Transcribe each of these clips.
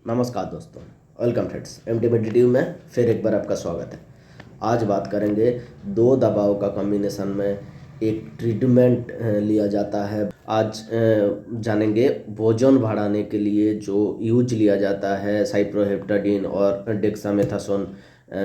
नमस्कार दोस्तों, welcome friends. MT में फिर एक बार आपका स्वागत है। आज बात करेंगे दो दवाओं का कॉम्बिनेशन में एक ट्रीटमेंट लिया जाता है। आज जानेंगे वजन बढ़ाने के लिए जो यूज लिया जाता है साइप्रोहेप्टाडीन और डेक्सामेथासोन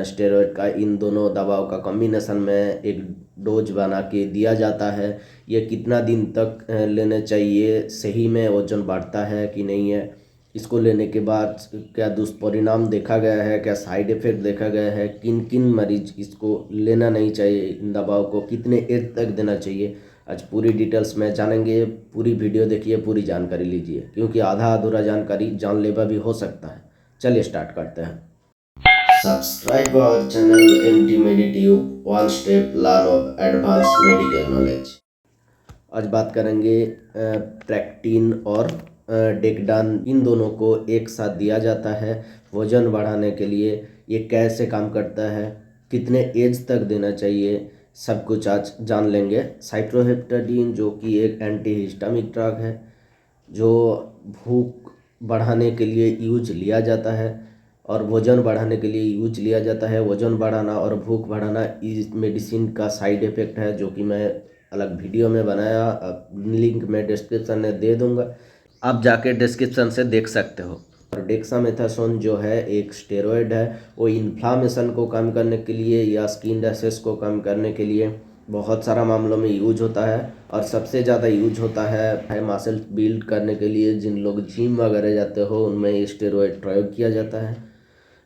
स्टेरॉयड का। इन दोनों दवाओं का कॉम्बिनेशन में एक डोज बना के दिया जाता है। ये कितना दिन तक लेने चाहिए, सही में वजन बढ़ता है कि नहीं है, इसको लेने के बाद क्या दुष्परिणाम देखा गया है, क्या साइड इफ़ेक्ट देखा गया है, किन किन मरीज इसको लेना नहीं चाहिए, इन दवाओं को कितने एज तक देना चाहिए, आज पूरी डिटेल्स में जानेंगे। पूरी वीडियो देखिए, पूरी जानकारी लीजिए, क्योंकि आधा अधूरा जानकारी जानलेवा भी हो सकता है। चलिए स्टार्ट करते हैं। Subscribe our channel MT Meditube, one step learn of advance medical knowledge. आज बात करेंगे प्रेक्टिन और डेक्डान, इन दोनों को एक साथ दिया जाता है वजन बढ़ाने के लिए। ये कैसे काम करता है, कितने एज तक देना चाहिए, सब कुछ आज जान लेंगे। साइप्रोहेप्टाडीन जो कि एक एंटीहिस्टामिक ड्रग है, जो भूख बढ़ाने के लिए यूज लिया जाता है और वज़न बढ़ाने के लिए यूज लिया जाता है। वज़न बढ़ाना और भूख बढ़ाना इस मेडिसिन का साइड इफ़ेक्ट है, जो कि मैं अलग वीडियो में बनाया, लिंक मैं डिस्क्रिप्शन में दे दूंगा, आप जाके डिस्क्रिप्शन से देख सकते हो। और डेक्सामेथासोन जो है एक स्टेरॉयड है, वो इन्फ्लामेशन को कम करने के लिए या स्किन रैशेस को कम करने के लिए बहुत सारा मामलों में यूज होता है। और सबसे ज़्यादा यूज होता है मसल बिल्ड करने के लिए। जिन लोग जिम वगैरह जाते हो उनमें ये स्टेरॉयड प्रयोग किया जाता है।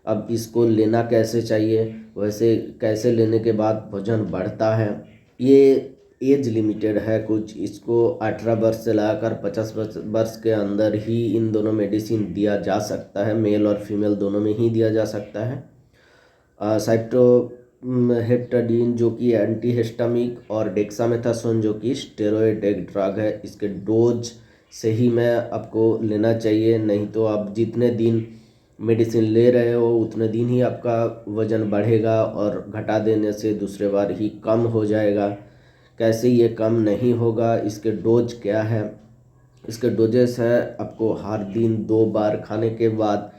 अब इसको लेना कैसे चाहिए, वैसे कैसे लेने के बाद वजन बढ़ता है, ये एज लिमिटेड है कुछ। इसको 18 वर्ष से लाकर 50 वर्ष के अंदर ही इन दोनों मेडिसिन दिया जा सकता है। मेल और फीमेल दोनों में ही दिया जा सकता है। साइप्रोहेप्टाडीन जो कि एंटीहिस्टामिक और डेक्सामेथासोन जो कि स्टेरॉयड एक ड्रग है, इसके डोज सही में आपको लेना चाहिए। नहीं तो आप जितने दिन मेडिसिन ले रहे हो उतने दिन ही आपका वज़न बढ़ेगा और घटा देने से दूसरे बार ही कम हो जाएगा। कैसे ये कम नहीं होगा, इसके डोज क्या है, इसके डोजेस है आपको हर दिन 2 बार खाने के बाद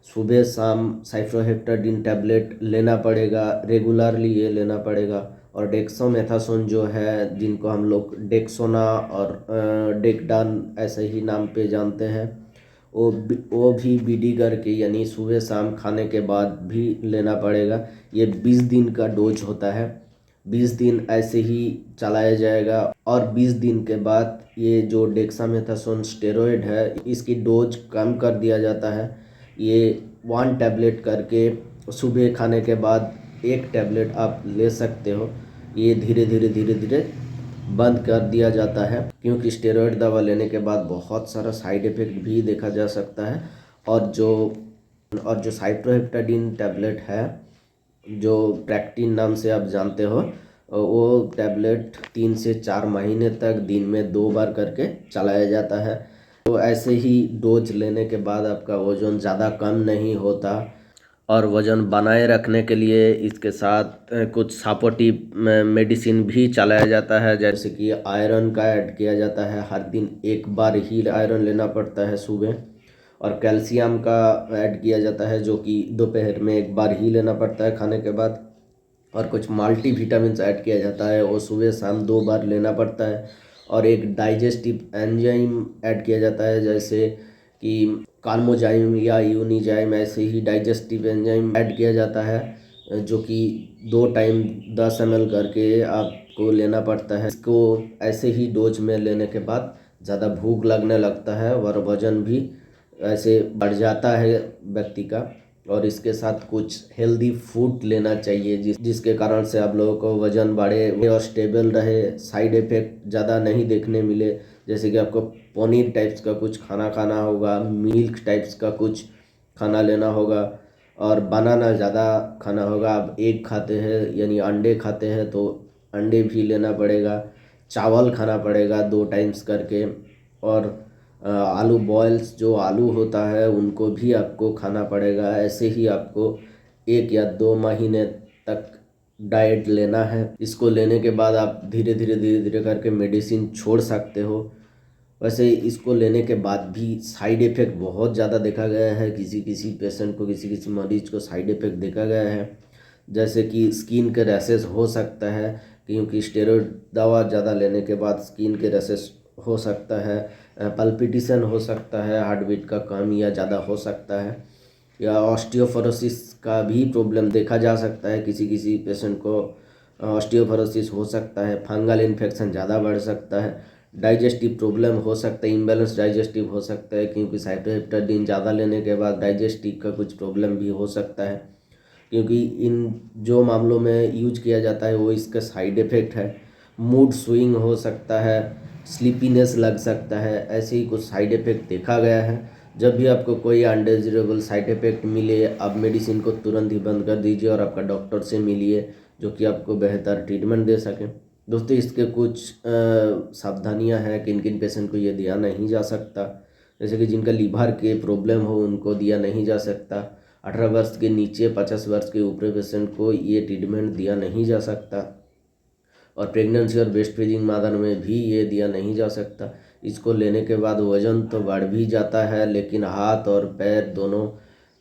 सुबह शाम साइप्रोहेप्टाडीन टैबलेट लेना पड़ेगा, रेगुलरली ये लेना पड़ेगा। और डेक्सामेथासोन जो है, जिनको हम लोग डेक्सोना और डेक्डान ऐसे ही नाम पे जानते हैं, वो भी बीडी करके यानी सुबह शाम खाने के बाद भी लेना पड़ेगा। ये 20 दिन का डोज होता है, 20 दिन ऐसे ही चलाया जाएगा। और 20 दिन के बाद ये जो डेक्सामेथासोन स्टेरॉयड है, इसकी डोज कम कर दिया जाता है। ये 1 टैबलेट करके सुबह खाने के बाद 1 टैबलेट आप ले सकते हो। ये धीरे धीरे बंद कर दिया जाता है, क्योंकि स्टेरॉयड दवा लेने के बाद बहुत सारा साइड इफ़ेक्ट भी देखा जा सकता है। और जो साइप्रोहेप्टाडीन टैबलेट है, जो प्रेक्टिन नाम से आप जानते हो, वो टैबलेट 3 से 4 महीने तक दिन में 2 बार करके चलाया जाता है। तो ऐसे ही डोज लेने के बाद आपका वज़न ज़्यादा कम नहीं होता। और वज़न बनाए रखने के लिए इसके साथ कुछ सपोर्टिव मेडिसिन भी चलाया जाता है, जैसे कि आयरन का ऐड किया जाता है। हर दिन 1 बार ही आयरन लेना पड़ता है सुबह। और कैल्शियम का ऐड किया जाता है, जो कि दोपहर में 1 बार ही लेना पड़ता है खाने के बाद। और कुछ मल्टी विटामिन्स ऐड किया जाता है, वो सुबह शाम 2 बार लेना पड़ता है। और एक डाइजेस्टिव एंजाइम ऐड किया जाता है, जैसे कि कार्मोजाइम या यूनिजाइम, ऐसे ही डाइजेस्टिव एंजाइम ऐड किया जाता है, जो कि 2 टाइम 10 ml करके आपको लेना पड़ता है। इसको ऐसे ही डोज में लेने के बाद ज़्यादा भूख लगने लगता है और वज़न भी ऐसे बढ़ जाता है व्यक्ति का। और इसके साथ कुछ हेल्दी फूड लेना चाहिए, जिसके कारण से आप लोगों को वज़न बढ़े और स्टेबल रहे, साइड इफ़ेक्ट ज़्यादा नहीं देखने मिले। जैसे कि आपको पनीर टाइप्स का कुछ खाना खाना होगा, मिल्क टाइप्स का कुछ खाना लेना होगा, और बनाना ज़्यादा खाना होगा। आप एग खाते हैं यानी अंडे खाते हैं तो अंडे भी लेना पड़ेगा। चावल खाना पड़ेगा 2 टाइम्स करके। और आलू बॉयल्स जो आलू होता है उनको भी आपको खाना पड़ेगा। ऐसे ही आपको 1 या 2 महीने तक डाइट लेना है। इसको लेने के बाद आप धीरे धीरे करके मेडिसिन छोड़ सकते हो। वैसे इसको लेने के बाद भी साइड इफ़ेक्ट बहुत ज़्यादा देखा गया है, किसी किसी पेशेंट को, किसी किसी मरीज को साइड इफ़ेक्ट देखा गया है, जैसे कि स्किन के रैशेस हो सकता है, क्योंकि स्टेरॉइड दवा ज़्यादा लेने के बाद स्किन के रैशेस हो सकता है, पल्पिटेशन हो सकता है, हार्ट बीट का कम या ज़्यादा हो सकता है, या ऑस्टियोफोरोसिस का भी प्रॉब्लम देखा जा सकता है, किसी किसी पेशेंट को ऑस्टियोफोरोसिस हो सकता है, फंगल इन्फेक्शन ज़्यादा बढ़ सकता है, डाइजेस्टिव प्रॉब्लम हो सकता है, इम्बैलेंस डाइजेस्टिव हो सकता है, क्योंकि साइटोहेप्टाडीन ज़्यादा लेने के बाद डाइजेस्टिव का कुछ प्रॉब्लम भी हो सकता है, क्योंकि इन जो मामलों में यूज किया जाता है वो इसका साइड इफ़ेक्ट है। मूड स्विंग हो सकता है, स्लीपीनेस लग सकता है, ऐसे ही कुछ साइड इफ़ेक्ट देखा गया है। जब भी आपको कोई अनडिज़रेबल साइड इफ़ेक्ट मिले, आप मेडिसिन को तुरंत ही बंद कर दीजिए और आपका डॉक्टर से मिलिए, जो कि आपको बेहतर ट्रीटमेंट दे सकें। दोस्तों, इसके कुछ सावधानियां हैं, किन किन पेशेंट को ये दिया नहीं जा सकता। जैसे कि जिनका लीवर के प्रॉब्लम हो उनको दिया नहीं जा सकता। 18 वर्ष के नीचे 50 वर्ष के ऊपर पेशेंट को ये ट्रीटमेंट दिया नहीं जा सकता। और प्रेगनेंसी और ब्रेस्ट फीडिंग मदर में भी ये दिया नहीं जा सकता। इसको लेने के बाद वज़न तो बढ़ भी जाता है, लेकिन हाथ और पैर दोनों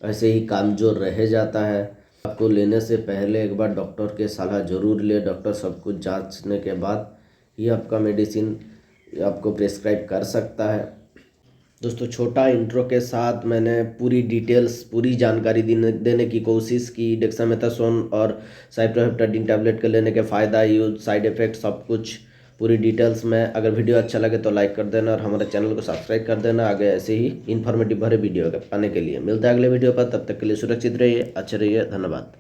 ऐसे ही कमज़ोर रह जाता है। आपको लेने से पहले एक बार डॉक्टर के सलाह ज़रूर ले। डॉक्टर सब कुछ जांचने के बाद ही आपका मेडिसिन आपको प्रेस्क्राइब कर सकता है। दोस्तों, छोटा इंट्रो के साथ मैंने पूरी डिटेल्स, पूरी जानकारी देने की कोशिश की। डेक्सामेथासोन और साइक्लोहेप्टाडीन टैबलेट के लेने के फ़ायदा, यूज, साइड इफ़ेक्ट, सब कुछ पूरी डिटेल्स में। अगर वीडियो अच्छा लगे तो लाइक कर देना और हमारे चैनल को सब्सक्राइब कर देना, आगे ऐसे ही इन्फॉर्मेटिव भरे वीडियो पाने के लिए। मिलता है अगले वीडियो पर, तब तक के लिए सुरक्षित रहिए, अच्छे रहिए, धन्यवाद।